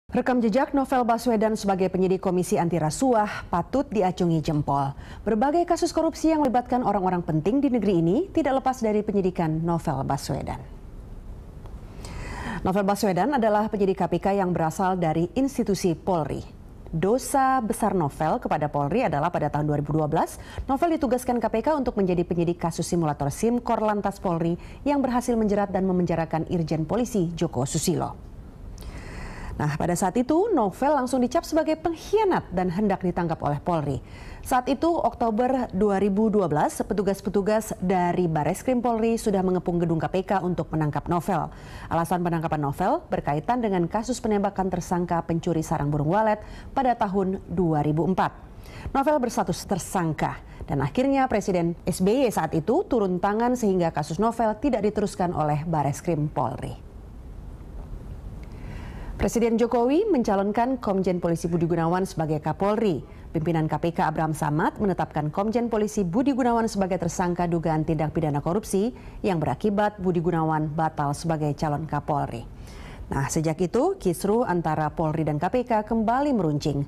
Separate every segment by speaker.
Speaker 1: Rekam jejak Novel Baswedan sebagai penyidik Komisi Anti Rasuah patut diacungi jempol. Berbagai kasus korupsi yang melibatkan orang-orang penting di negeri ini tidak lepas dari penyidikan Novel Baswedan. Novel Baswedan adalah penyidik KPK yang berasal dari institusi Polri. Dosa besar Novel kepada Polri adalah pada tahun 2012, Novel ditugaskan KPK untuk menjadi penyidik kasus simulator SIM Korlantas Polri yang berhasil menjerat dan memenjarakan Irjen Polisi Joko Susilo. Nah, pada saat itu Novel langsung dicap sebagai pengkhianat dan hendak ditangkap oleh Polri. Saat itu Oktober 2012, petugas-petugas dari Bareskrim Polri sudah mengepung gedung KPK untuk menangkap Novel. Alasan penangkapan Novel berkaitan dengan kasus penembakan tersangka pencuri sarang burung walet pada tahun 2004. Novel berstatus tersangka dan akhirnya Presiden SBY saat itu turun tangan sehingga kasus Novel tidak diteruskan oleh Bareskrim Polri. Presiden Jokowi mencalonkan Komjen Polisi Budi Gunawan sebagai Kapolri. Pimpinan KPK Abraham Samad menetapkan Komjen Polisi Budi Gunawan sebagai tersangka dugaan tindak pidana korupsi yang berakibat Budi Gunawan batal sebagai calon Kapolri. Nah, sejak itu kisruh antara Polri dan KPK kembali meruncing.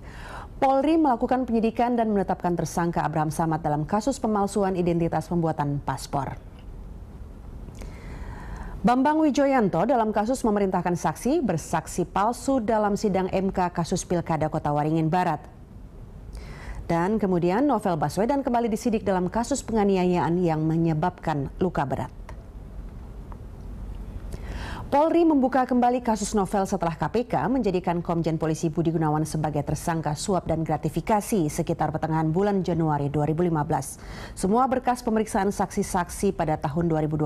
Speaker 1: Polri melakukan penyidikan dan menetapkan tersangka Abraham Samad dalam kasus pemalsuan identitas pembuatan paspor. Bambang Wijoyanto dalam kasus memerintahkan saksi bersaksi palsu dalam sidang MK kasus Pilkada Kota Waringin Barat. Dan kemudian Novel Baswedan kembali disidik dalam kasus penganiayaan yang menyebabkan luka berat. Polri membuka kembali kasus Novel setelah KPK menjadikan Komjen Polisi Budi Gunawan sebagai tersangka suap dan gratifikasi sekitar pertengahan bulan Januari 2015. Semua berkas pemeriksaan saksi-saksi pada tahun 2012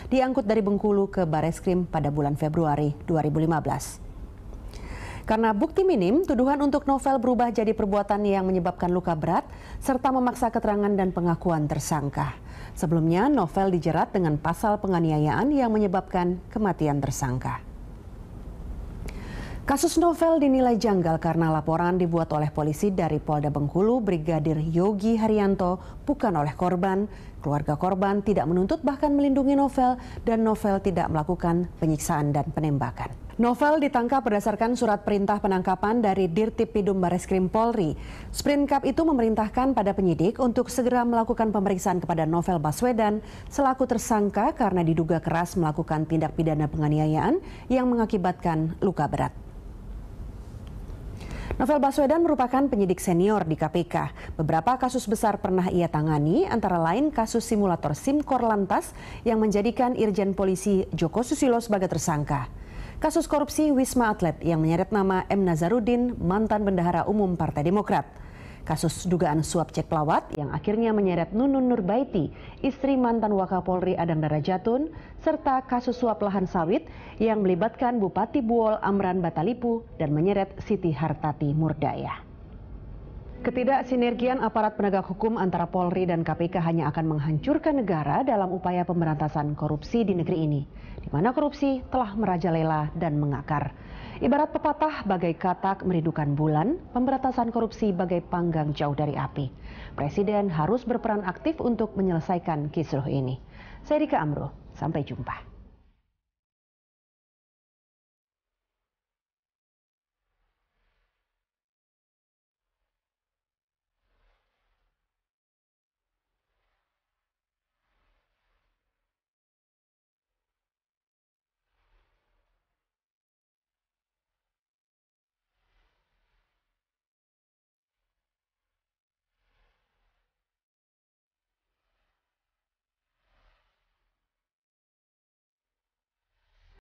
Speaker 1: diangkut dari Bengkulu ke Bareskrim pada bulan Februari 2015. Karena bukti minim, tuduhan untuk Novel berubah jadi perbuatan yang menyebabkan luka berat serta memaksa keterangan dan pengakuan tersangka. Sebelumnya, Novel dijerat dengan pasal penganiayaan yang menyebabkan kematian tersangka. Kasus Novel dinilai janggal karena laporan dibuat oleh polisi dari Polda Bengkulu Brigadir Yogi Haryanto bukan oleh korban. Keluarga korban tidak menuntut bahkan melindungi Novel dan Novel tidak melakukan penyiksaan dan penembakan. Novel ditangkap berdasarkan surat perintah penangkapan dari Dirtipidum Bareskrim Polri. Sprintkap itu memerintahkan pada penyidik untuk segera melakukan pemeriksaan kepada Novel Baswedan selaku tersangka karena diduga keras melakukan tindak pidana penganiayaan yang mengakibatkan luka berat. Novel Baswedan merupakan penyidik senior di KPK. Beberapa kasus besar pernah ia tangani, antara lain kasus simulator SIM Korlantas yang menjadikan Irjen Polisi Joko Susilo sebagai tersangka. Kasus korupsi Wisma Atlet yang menyeret nama M. Nazarudin, mantan bendahara umum Partai Demokrat. Kasus dugaan suap cek pelawat yang akhirnya menyeret Nunun Nurbaiti, istri mantan Wakapolri Adang Darajatun, serta kasus suap lahan sawit yang melibatkan Bupati Buol Amran Batalipu dan menyeret Siti Hartati Murdaya. Ketidaksinergian aparat penegak hukum antara Polri dan KPK hanya akan menghancurkan negara dalam upaya pemberantasan korupsi di negeri ini, di mana korupsi telah merajalela dan mengakar. Ibarat pepatah bagai katak merindukan bulan, pemberantasan korupsi bagai panggang jauh dari api. Presiden harus berperan aktif untuk menyelesaikan kisruh ini. Saya Rika Amro, sampai jumpa.